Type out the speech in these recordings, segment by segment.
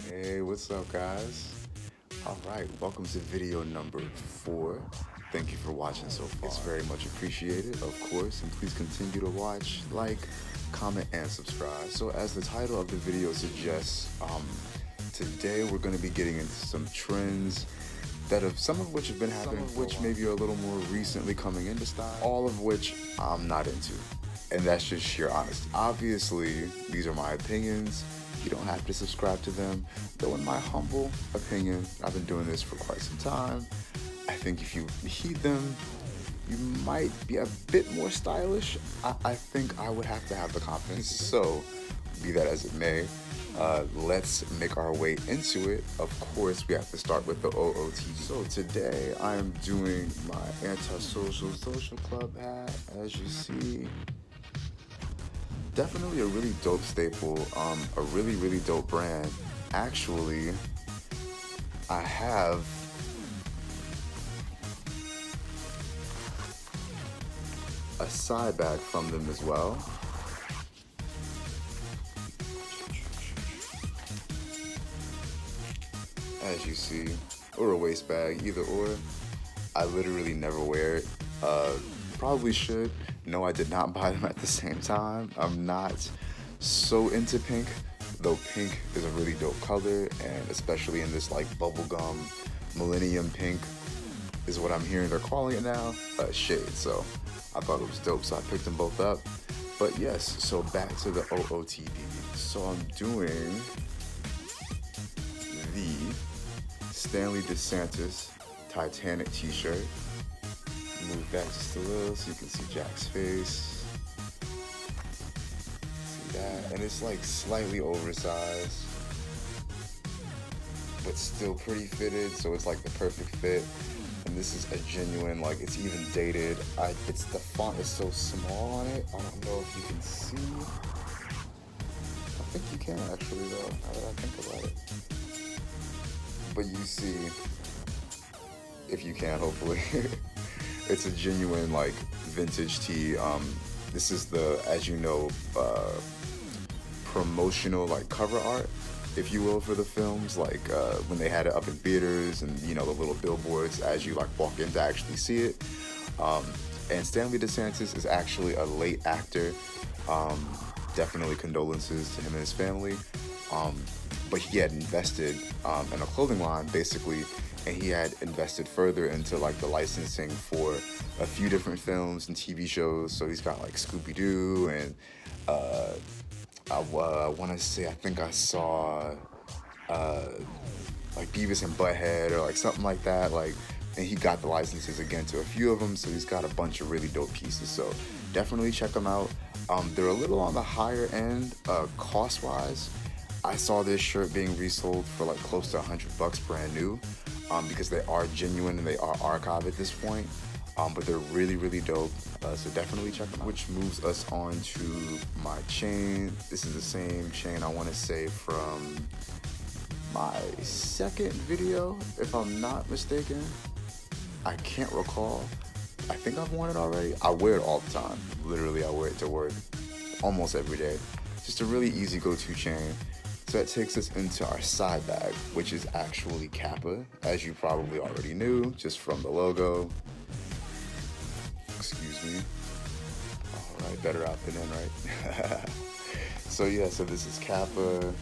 Hey, what's up, guys? All right, welcome to video number 4. Thank you for watching so far. It's very much appreciated, of course, and please continue to watch, like, comment, and subscribe. So, as the title of the video suggests, today we're going to be getting into some trends that have some of which have been happening, which maybe are a little more recently coming into style, all of which I'm not into. And that's just sheer honesty. Obviously, these are my opinions. You don't have to subscribe to them. Though in my humble opinion, I've been doing this for quite some time. I think if you heed them, you might be a bit more stylish. I think I would have to have the confidence. So, be that as it may, let's make our way into it. Of course, we have to start with the OOTD. So today, I am doing my antisocial social club hat, as you see. Definitely a really dope staple, a really dope brand. Actually, I have a side bag from them as well. As you see, or a waist bag, either or. I literally never wear it. Probably should. No, I did not buy them at the same time. I'm not so into pink, though pink is a really dope color, and especially in this like bubblegum millennium pink is what I'm hearing they're calling it now, shade. So I thought it was dope, so I picked them both up. But yes, so back to the OOTD. So I'm doing the Stanley DeSantis Titanic t-shirt. Move back just a little so you can see Jack's face. See that? And it's like slightly oversized, but still pretty fitted, so it's like the perfect fit. And this is a genuine, like it's even dated. It's the font is so small on it. I don't know if you can see. I think you can actually though, now that I think about it. But you see, if you can, hopefully. It's a genuine like vintage tee. This is the, as you know, promotional like cover art, if you will, for the films. Like when they had it up in theaters and the little billboards as you like walk in to actually see it. And Stanley DeSantis is actually a late actor. Definitely condolences to him and his family. But he had invested in a clothing line basically. And he had invested further into like the licensing for a few different films and TV shows. So he's got like Scooby-Doo and I want to say I think I saw like Beavis and Butthead or like something like that. Like, and he got the licenses again to a few of them. So he's got a bunch of really dope pieces. So definitely check them out. They're a little on the higher end cost-wise. I saw this shirt being resold for like close to $100 brand new. Because they are genuine and they are archive at this point, but they're really dope, so definitely check them out. Which moves us on to my chain. This is the same chain I want to say from my second video, if I'm not mistaken. I can't recall. I think I've worn it already. I wear it all the time. Literally, I wear it to work almost every day. Just a really easy go-to chain. So that takes us into our side bag, which is actually Kappa, as you probably already knew, just from the logo. Excuse me. All right, better out than in, right? So yeah, so this is Kappa.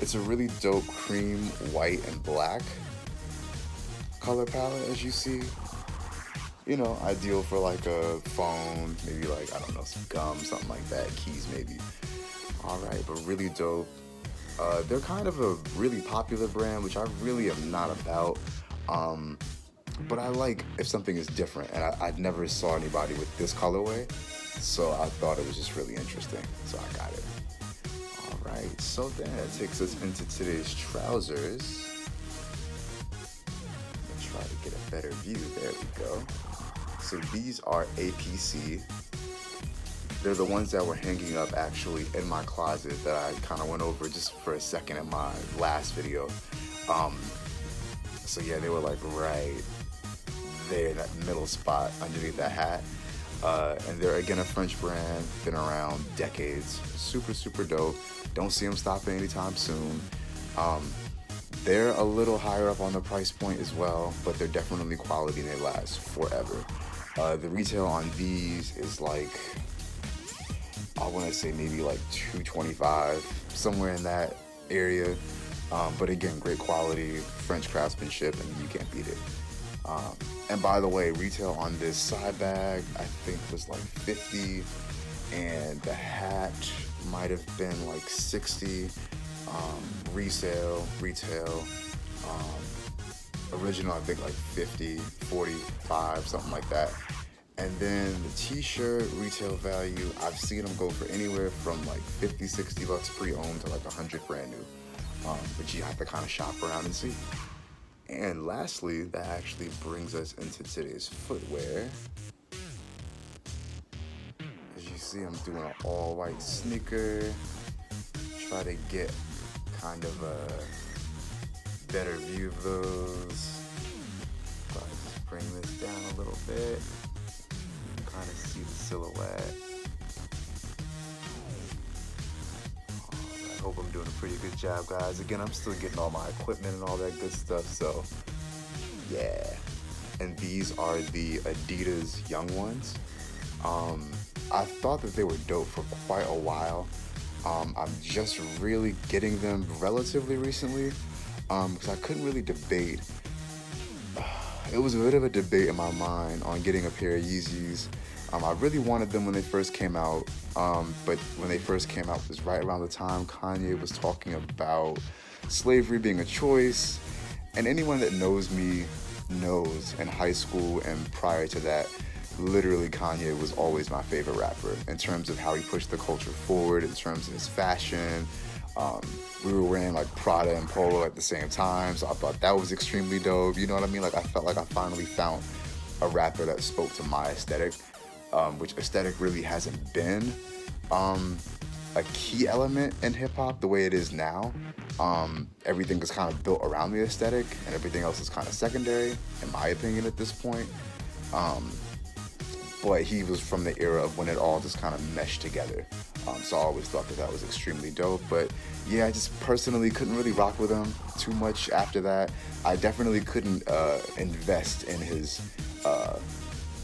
It's a really dope cream, white, and black color palette, as you see. Ideal for like a phone, maybe like, I don't know, some gum, something like that, keys maybe. All right, but really dope. They're kind of a really popular brand, which I really am not about. But I like if something is different, and I never saw anybody with this colorway, so I thought it was just really interesting, so I got it. All right, so then that takes us into today's trousers. Let's try to get a better view. There we go. So these are APC. They're the ones that were hanging up actually in my closet that I kind of went over just for a second in my last video. So yeah, they were like right there in that middle spot underneath that hat. And they're again a French brand, been around decades, super dope. Don't see them stopping anytime soon. They're a little higher up on the price point as well, but they're definitely quality and they last forever. The retail on these is like, I want to say maybe like $225, somewhere in that area. But again, great quality, French craftsmanship, and you can't beat it. And by the way, retail on this side bag, I think was like 50, and the hat might have been like 60. Retail, original, I think like 50, 45, something like that. And then the t-shirt retail value, I've seen them go for anywhere from like 50, 60 bucks pre-owned to like 100 brand new. But you have to kind of shop around and see. And lastly, that actually brings us into today's footwear. As you see, I'm doing an all white sneaker. Try to get kind of a better view of those. So I just bring this down a little bit. You can kind of see the silhouette. I hope I'm doing a pretty good job, guys. Again, I'm still getting all my equipment and all that good stuff, so yeah. And these are the Adidas Young Ones. I thought that they were dope for quite a while. I'm just really getting them relatively recently, because I couldn't really debate. It was a bit of a debate in my mind on getting a pair of Yeezys. I really wanted them when they first came out, but when they first came out, it was right around the time Kanye was talking about slavery being a choice. And anyone that knows me knows in high school and prior to that, literally Kanye was always my favorite rapper in terms of how he pushed the culture forward, in terms of his fashion. We were wearing like Prada and Polo at the same time, so I thought that was extremely dope. You know what I mean? Like, I felt like I finally found a rapper that spoke to my aesthetic, which aesthetic really hasn't been a key element in hip-hop the way it is now. Everything is kind of built around the aesthetic, and everything else is kind of secondary, in my opinion, at this point. But he was from the era of when it all just kind of meshed together. So I always thought that that was extremely dope. But yeah, I just personally couldn't really rock with him too much after that. I definitely couldn't invest in his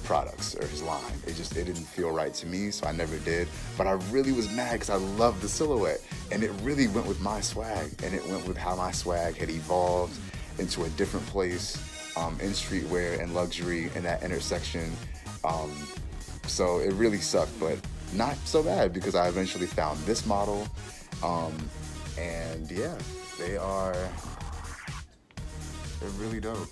products or his line. It didn't feel right to me, so I never did. But I really was mad because I loved the silhouette, and it really went with my swag, and it went with how my swag had evolved into a different place in streetwear and luxury in that intersection. So it really sucked, but not so bad because I eventually found this model. And yeah, they're really dope.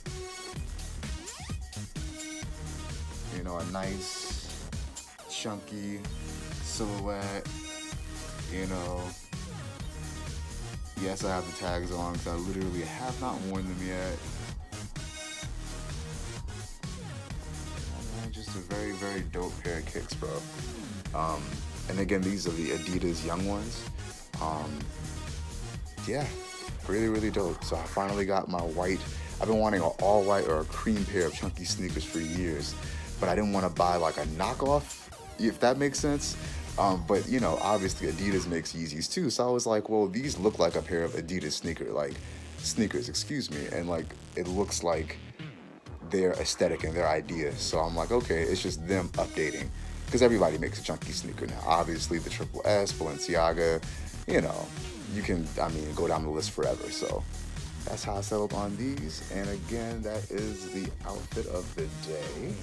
You know, a nice, chunky silhouette, you know. Yes, I have the tags on because I literally have not worn them yet. Just a very, very dope pair of kicks, bro. And again, these are the Adidas Young Ones. Yeah, really, really dope. So I finally got my white. I've been wanting an all white or a cream pair of chunky sneakers for years, but I didn't want to buy like a knockoff, if that makes sense. But you know, obviously Adidas makes Yeezys too. So I was like, well, these look like a pair of Adidas sneakers, excuse me. And like, it looks like their aesthetic and their ideas. So I'm like, okay, it's just them updating, because everybody makes a chunky sneaker now. Obviously the Triple S, Balenciaga, you know, you can, go down the list forever. So that's how I settled on these. And again, that is the outfit of the day.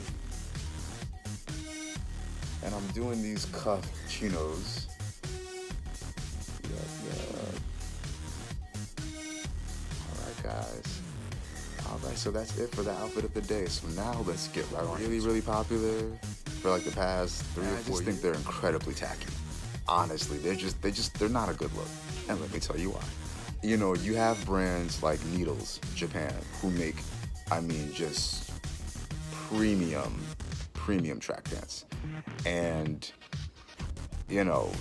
And I'm doing these cuff chinos. Yep. All right, guys. Alright, so that's it for the outfit of the day. So now let's get right on. Really, really popular for like the past 3 or 4 years. I just think they're incredibly tacky. Honestly, they're not a good look. And let me tell you why. You know, you have brands like Needles, Japan, who make, just premium track pants. And, you know,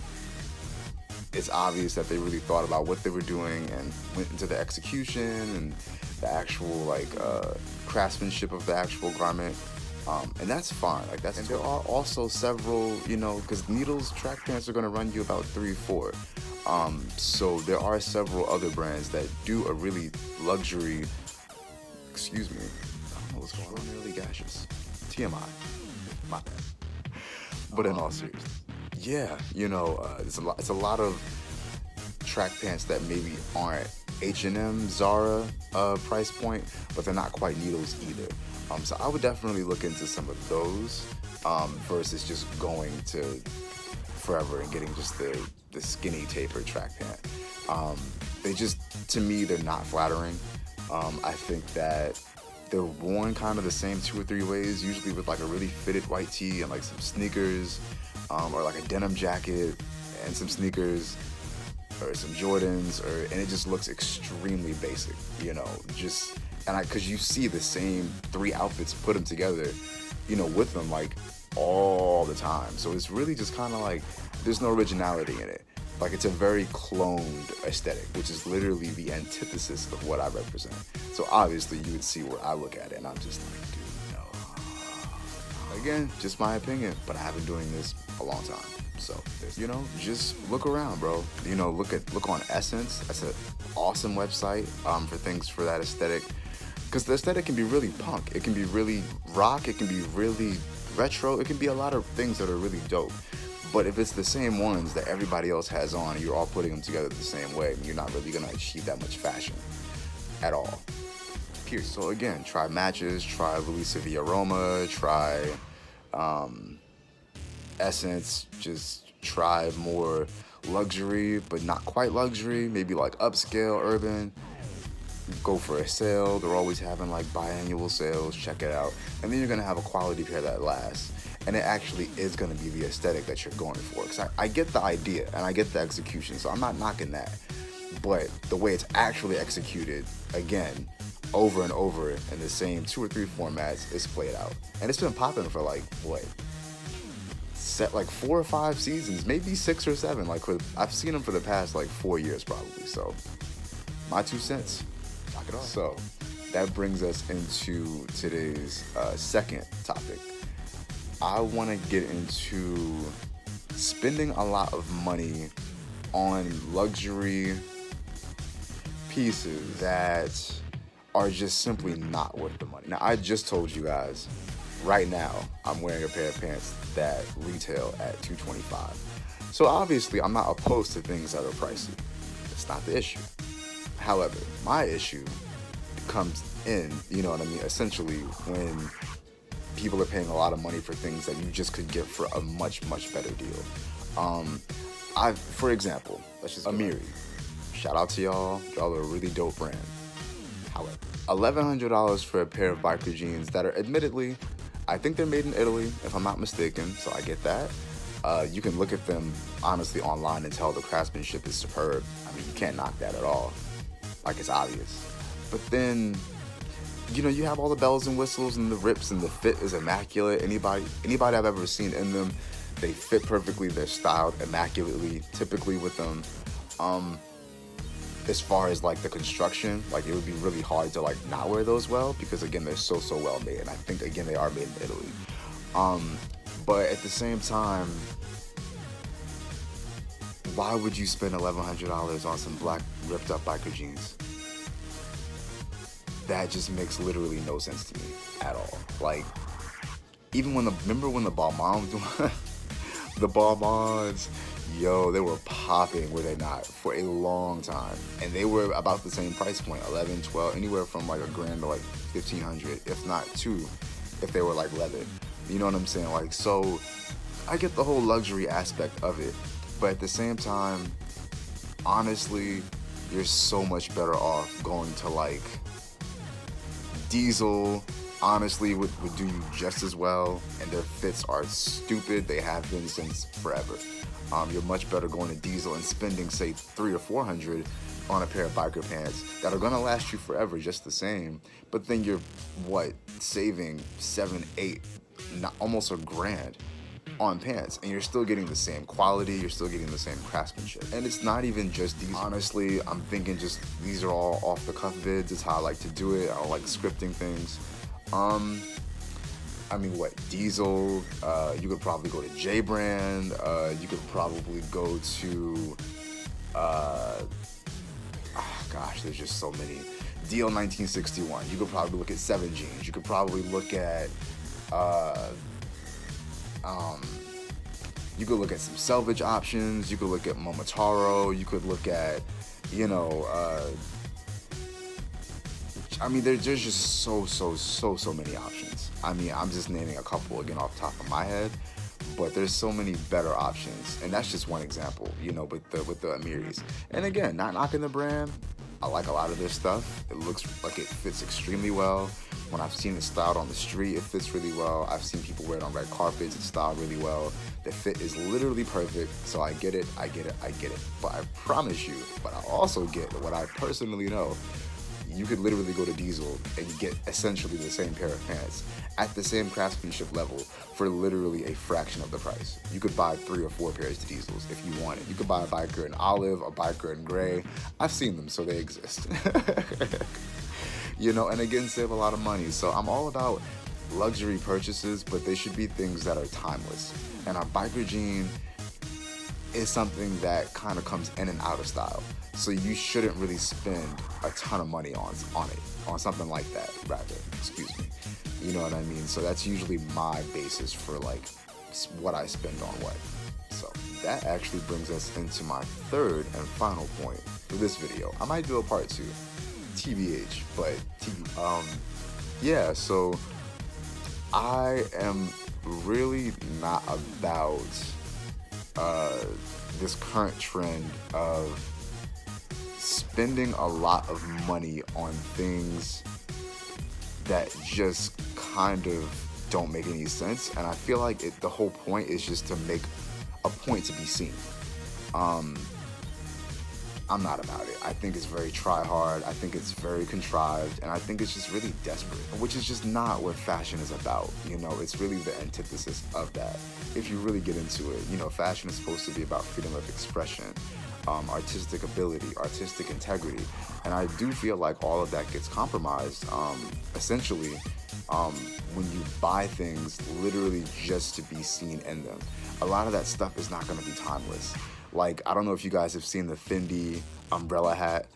it's obvious that they really thought about what they were doing and went into the execution and the actual craftsmanship of the actual garment. And that's fine. Like that's. And there are also several, because needles track pants are gonna run you about 3-4. So there are several other brands that do a really luxury. Excuse me. I don't know what's going on. Nearly gaseous. TMI. My bad. But in all seriousness, yeah, it's a lot of track pants that maybe aren't H&M, Zara price point, but they're not quite needles either. So I would definitely look into some of those versus just going to Forever and getting just the skinny tapered track pant. They just, to me, they're not flattering. I think that they're worn kind of the same 2 or 3 ways, usually with like a really fitted white tee and like some sneakers, or like a denim jacket and some sneakers or some Jordans, and it just looks extremely basic, because you see the same 3 outfits, put them together, with them like all the time. So it's really just kind of like there's no originality in it. Like it's a very cloned aesthetic, which is literally the antithesis of what I represent. So obviously you would see where I look at it and I'm just like, dude, no. Again, just my opinion, but I have been doing this a long time. So, just look around, bro. Look on Essence. That's an awesome website for things for that aesthetic. Because the aesthetic can be really punk. It can be really rock. It can be really retro. It can be a lot of things that are really dope. But if it's the same ones that everybody else has on, and you're all putting them together the same way, you're not really gonna achieve that much fashion at all. Period. So again, try matches, try Luisa Villaroma, try Essence, just try more luxury, but not quite luxury, maybe like upscale, urban. Go for a sale. They're always having like biannual sales. Check it out. And then you're gonna have a quality pair that lasts. And it actually is going to be the aesthetic that you're going for. Because I get the idea and I get the execution, so I'm not knocking that. But the way it's actually executed, again, over and over in the same 2 or 3 formats, is played out. And it's been popping for like, 4 or 5 seasons, maybe 6 or 7. I've seen them for the past 4 years probably. So my 2 cents, knock it off. So that brings us into today's second topic. I want to get into spending a lot of money on luxury pieces that are just simply not worth the money. Now, I just told you guys, right now, I'm wearing a pair of pants that retail at $225. So obviously, I'm not opposed to things that are pricey. That's not the issue. However, my issue comes in, essentially when people are paying a lot of money for things that you just could get for a much, much better deal. For example, let's just Amiri. Shout out to y'all. Y'all are a really dope brand. However, $1,100 for a pair of biker jeans that are admittedly, I think they're made in Italy, if I'm not mistaken, so I get that. You can look at them, honestly, online and tell the craftsmanship is superb. I mean, you can't knock that at all. It's obvious. But then, you have all the bells and whistles and the rips, and the fit is immaculate. Anybody I've ever seen in them, they fit perfectly. They're styled immaculately, typically with them. As far as the construction, it would be really hard to not wear those well, because again, they're so well made. And I think again, they are made in Italy. But at the same time, why would you spend $1,100 on some black ripped up biker jeans? That just makes literally no sense to me at all. Even remember when the Balmains, the Balmains, they were popping, were they not, for a long time. And they were about the same price point, 11, 12, anywhere from $1,000 to $1,500, if not $2,000, if they were leather. You know what I'm saying? So I get the whole luxury aspect of it, but at the same time, honestly, you're so much better off going to Diesel. Honestly would do you just as well, and their fits are stupid. They have been since forever. You're much better going to Diesel and spending, say, $300 or $400 on a pair of biker pants that are gonna last you forever just the same, but then you're saving $700, $800, almost $1,000 on pants, and you're still getting the same quality, you're still getting the same craftsmanship. And it's not even just these. Honestly, I'm thinking just these are all off the cuff vids. It's how I like to do it. I don't like scripting things. I mean, what, Diesel, you could probably go to J Brand, you could probably go to, gosh, there's just so many. DL 1961, you could probably look at 7 Jeans, you could probably look at, you could look at some selvage options, you could look at Momotaro, you could look at, you know, I mean, there's just so many options. I mean, I'm just naming a couple again off the top of my head, but there's so many better options, and that's just one example, you know, with the Amiris. And again, not knocking the brand, I like a lot of their stuff. It looks like it fits extremely well. When I've seen it styled on the street, it fits really well. I've seen people wear it on red carpets, it's styled really well. The fit is literally perfect, so I get it. But I promise you, but I also get what I personally know. You could literally go to Diesel and get essentially the same pair of pants at the same craftsmanship level for literally a fraction of the price. You could buy 3 or 4 pairs of Diesels if you wanted. You could buy a biker in olive, a biker in gray. I've seen them, so they exist. You know, and again, save a lot of money. So I'm all about luxury purchases, but they should be things that are timeless. And a biker jean is something that kind of comes in and out of style. So you shouldn't really spend a ton of money on something like that, rather, excuse me. You know what I mean? So that's usually my basis for like what I spend on what. So that actually brings us into my third and final point for this video. I might do a part 2, TBH, but yeah, so I am really not about this current trend of spending a lot of money on things that just kind of don't make any sense, and I feel like the whole point is just to make a point to be seen. I'm not about it. I think it's very try-hard, I think it's very contrived, and I think it's just really desperate, which is just not what fashion is about, you know? It's really the antithesis of that. If you really get into it, you know, fashion is supposed to be about freedom of expression, artistic ability, artistic integrity, and I do feel like all of that gets compromised, essentially, when you buy things literally just to be seen in them. A lot of that stuff is not going to be timeless. Like, I don't know if you guys have seen the Fendi umbrella hat.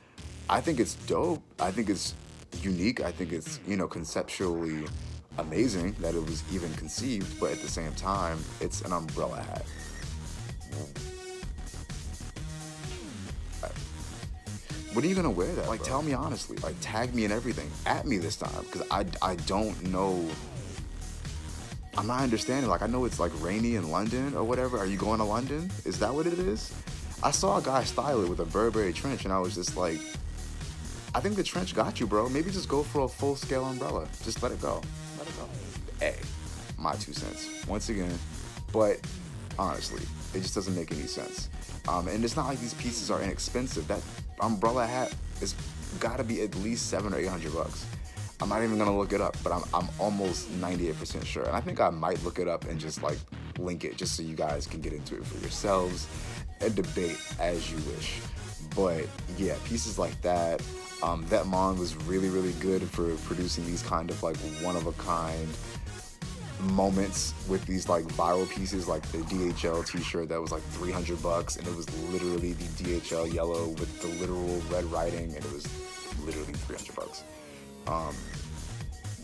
I think it's dope. I think it's unique. I think it's, you know, conceptually amazing that it was even conceived, but at the same time, it's an umbrella hat. What are you gonna wear that? Like, bro? Tell me honestly. Like, tag me and everything. At me this time, because I don't know. I'm not understanding. Like, I know it's like rainy in London or whatever. Are you going to London? Is that what it is? I saw a guy style it with a Burberry trench, and I was just like, I think the trench got you, bro. Maybe just go for a full-scale umbrella. Just let it go. Let it go. Hey, my 2 cents. Once again, but honestly, it just doesn't make any sense. And it's not like these pieces are inexpensive. That umbrella hat is gotta be at least $700 or $800. I'm not even gonna look it up, but I'm almost 98% sure. And I think I might look it up and just like link it just so you guys can get into it for yourselves and debate as you wish. But yeah, pieces like that. Vetmon was really good for producing these kind of like one-of-a-kind moments with these like viral pieces, like the DHL t-shirt that was like $300, and it was literally the DHL yellow with the literal red writing, and it was literally $300.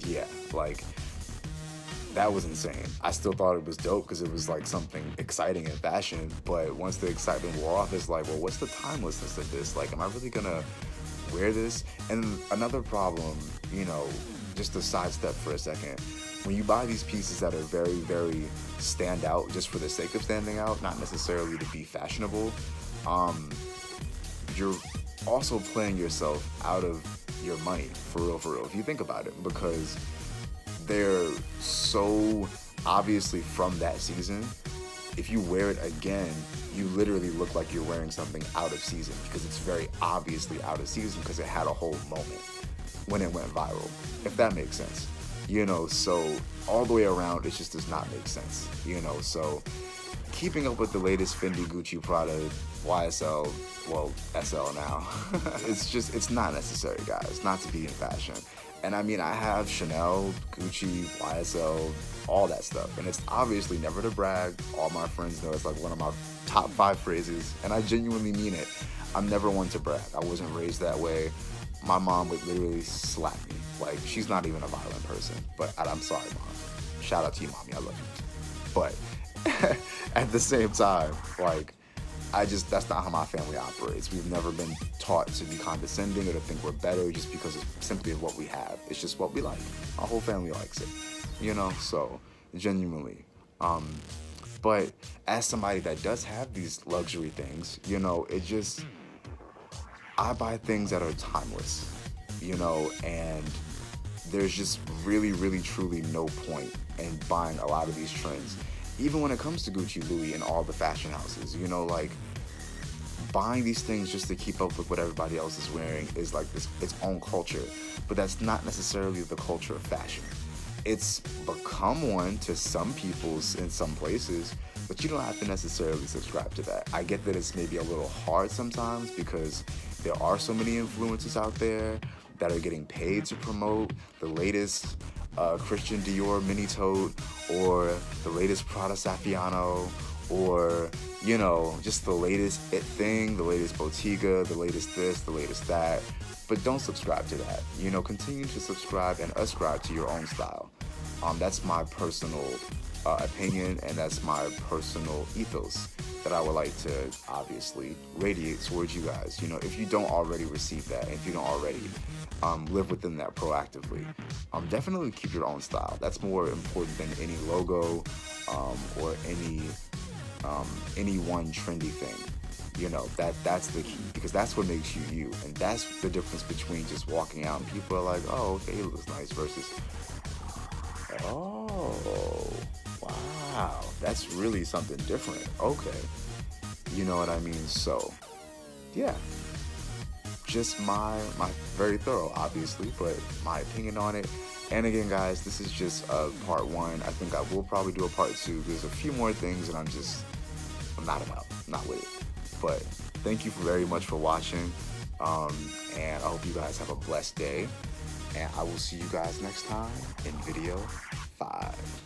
Yeah, like, that was insane. I still thought it was dope because it was like something exciting in fashion, but once the excitement wore off, it's like, well, what's the timelessness of this? Like, am I really gonna wear this? And another problem, you know, just to sidestep for a second, when you buy these pieces that are very stand out just for the sake of standing out, not necessarily to be fashionable, you're also playing yourself out of your money, for real, if you think about it, because they're so obviously from that season. If you wear it again, you literally look like you're wearing something out of season, because it's very obviously out of season because it had a whole moment when it went viral, if that makes sense. You know, so all the way around, it just does not make sense, you know. So keeping up with the latest Fendi, Gucci, Prada, YSL, well, SL now, it's not necessary, guys, not to be in fashion. And I mean, I have Chanel, Gucci, YSL, all that stuff. And it's obviously never to brag. All my friends know it's like one of my top 5 phrases. And I genuinely mean it. I'm never one to brag. I wasn't raised that way. My mom would literally slap me. Like, she's not even a violent person. But I'm sorry, Mom. Shout out to you, Mommy. I love you. But at the same time, like, that's not how my family operates. We've never been taught to be condescending or to think we're better just because it's simply what we have. It's just what we like. Our whole family likes it, so genuinely. But as somebody that does have these luxury things, I buy things that are timeless, and there's just really, really, truly no point in buying a lot of these trends. Even when it comes to Gucci, Louis, and all the fashion houses, like buying these things just to keep up with what everybody else is wearing is like its own culture, but that's not necessarily the culture of fashion. It's become one to some people in some places, but you don't have to necessarily subscribe to that. I get that it's maybe a little hard sometimes because there are so many influencers out there that are getting paid to promote the latest Christian Dior mini tote or the latest Prada Saffiano or, just the latest it thing, the latest Bottega, the latest this, the latest that. But don't subscribe to that. Continue to subscribe and ascribe to your own style. That's my personal opinion, and that's my personal ethos that I would like to obviously radiate towards you guys. If you don't already receive that, if you don't already live within that proactively, definitely keep your own style. That's more important than any logo or any one trendy thing. That's the key, because that's what makes you you, and that's the difference between just walking out and people are like, oh, okay, he looks nice, versus, oh, wow, that's really something different. Okay, you know what I mean? So, yeah, just my very thorough, obviously, but my opinion on it. And again, guys, this is just part 1. I think I will probably do a part 2. There's a few more things that I'm not with it. But thank you very much for watching, and I hope you guys have a blessed day, and I will see you guys next time in video 5.